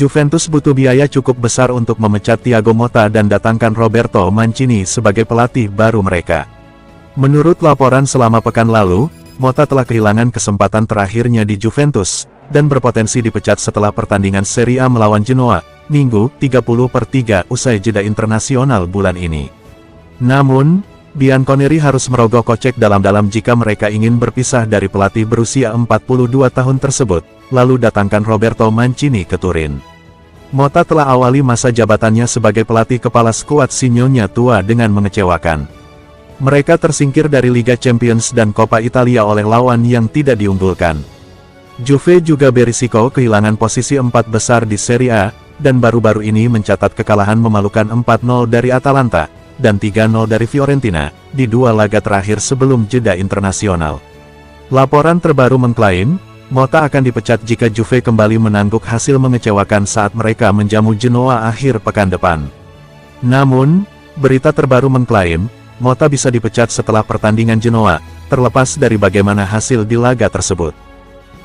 Juventus butuh biaya cukup besar untuk memecat Thiago Motta dan datangkan Roberto Mancini sebagai pelatih baru mereka. Menurut laporan selama pekan lalu, Motta telah kehilangan kesempatan terakhirnya di Juventus, dan berpotensi dipecat setelah pertandingan Serie A melawan Genoa, Minggu, 30/3 usai jeda internasional bulan ini. Namun, Bianconeri harus merogoh kocek dalam-dalam jika mereka ingin berpisah dari pelatih berusia 42 tahun tersebut, lalu datangkan Roberto Mancini ke Turin. Motta telah awali masa jabatannya sebagai pelatih kepala skuad Sinyonya tua dengan mengecewakan. Mereka tersingkir dari Liga Champions dan Coppa Italia oleh lawan yang tidak diunggulkan. Juve juga berisiko kehilangan posisi 4 besar di Serie A, dan baru-baru ini mencatat kekalahan memalukan 4-0 dari Atalanta, dan 3-0 dari Fiorentina, di 2 laga terakhir sebelum jeda internasional. Laporan terbaru mengklaim, Motta akan dipecat jika Juve kembali menangguk hasil mengecewakan saat mereka menjamu Genoa akhir pekan depan. Namun, berita terbaru mengklaim, Motta bisa dipecat setelah pertandingan Genoa, terlepas dari bagaimana hasil di laga tersebut.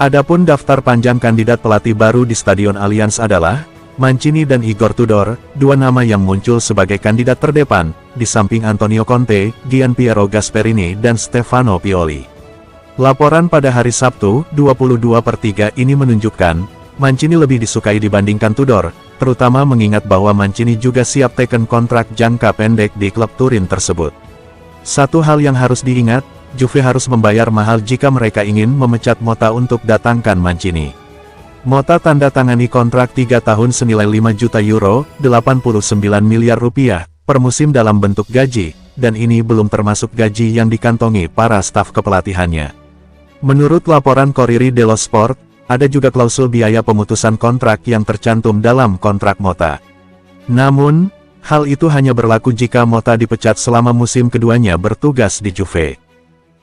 Adapun daftar panjang kandidat pelatih baru di Stadion Allianz adalah Mancini dan Igor Tudor, 2 nama yang muncul sebagai kandidat terdepan, di samping Antonio Conte, Gianpiero Gasperini dan Stefano Pioli. Laporan pada hari Sabtu, 22/3 ini menunjukkan, Mancini lebih disukai dibandingkan Tudor, terutama mengingat bahwa Mancini juga siap teken kontrak jangka pendek di klub Turin tersebut. Satu hal yang harus diingat, Juve harus membayar mahal jika mereka ingin memecat Motta untuk datangkan Mancini. Motta tanda tangani kontrak 3 tahun senilai 5 juta euro, 89 miliar rupiah, per musim dalam bentuk gaji, dan ini belum termasuk gaji yang dikantongi para staf kepelatihannya. Menurut laporan Corriere dello Sport, ada juga klausul biaya pemutusan kontrak yang tercantum dalam kontrak Motta. Namun, hal itu hanya berlaku jika Motta dipecat selama musim keduanya bertugas di Juve.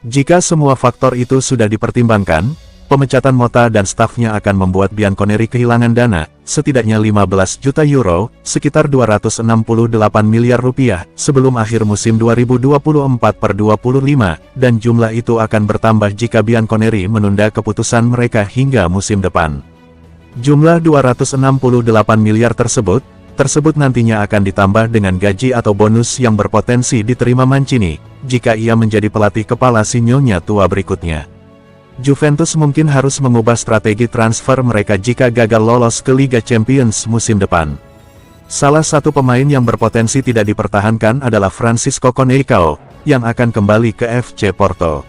Jika semua faktor itu sudah dipertimbangkan, pemecatan Motta dan stafnya akan membuat Bianconeri kehilangan dana, setidaknya 15 juta euro, sekitar 268 miliar rupiah, sebelum akhir musim 2024/25, dan jumlah itu akan bertambah jika Bianconeri menunda keputusan mereka hingga musim depan. Jumlah 268 miliar tersebut nantinya akan ditambah dengan gaji atau bonus yang berpotensi diterima Mancini, jika ia menjadi pelatih kepala Sinyonya tua berikutnya. Juventus mungkin harus mengubah strategi transfer mereka jika gagal lolos ke Liga Champions musim depan. Salah satu pemain yang berpotensi tidak dipertahankan adalah Francisco Coneição, yang akan kembali ke FC Porto.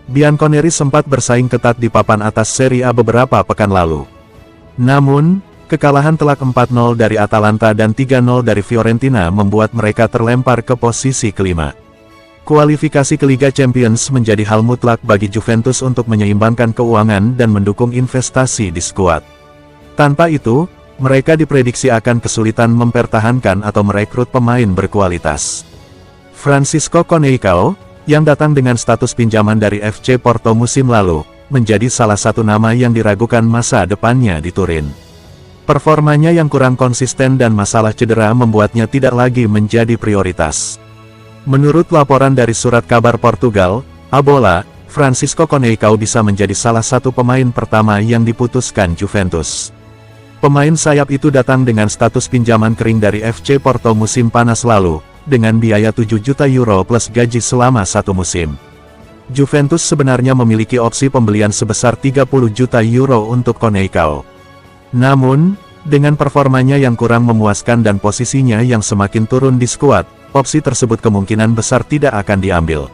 Bianconeri sempat bersaing ketat di papan atas Serie A beberapa pekan lalu. Namun, kekalahan telak 4-0 dari Atalanta dan 3-0 dari Fiorentina membuat mereka terlempar ke posisi kelima. Kualifikasi ke Liga Champions menjadi hal mutlak bagi Juventus untuk menyeimbangkan keuangan dan mendukung investasi di skuad. Tanpa itu, mereka diprediksi akan kesulitan mempertahankan atau merekrut pemain berkualitas. Francisco Coneição, yang datang dengan status pinjaman dari FC Porto musim lalu, menjadi salah satu nama yang diragukan masa depannya di Turin. Performanya yang kurang konsisten dan masalah cedera membuatnya tidak lagi menjadi prioritas. Menurut laporan dari surat kabar Portugal, A Bola, Francisco Coneição bisa menjadi salah satu pemain pertama yang diputuskan Juventus. Pemain sayap itu datang dengan status pinjaman kering dari FC Porto musim panas lalu, dengan biaya 7 juta euro plus gaji selama 1 musim. Juventus sebenarnya memiliki opsi pembelian sebesar 30 juta euro untuk Coneição. Namun, dengan performanya yang kurang memuaskan dan posisinya yang semakin turun di skuad, opsi tersebut kemungkinan besar tidak akan diambil.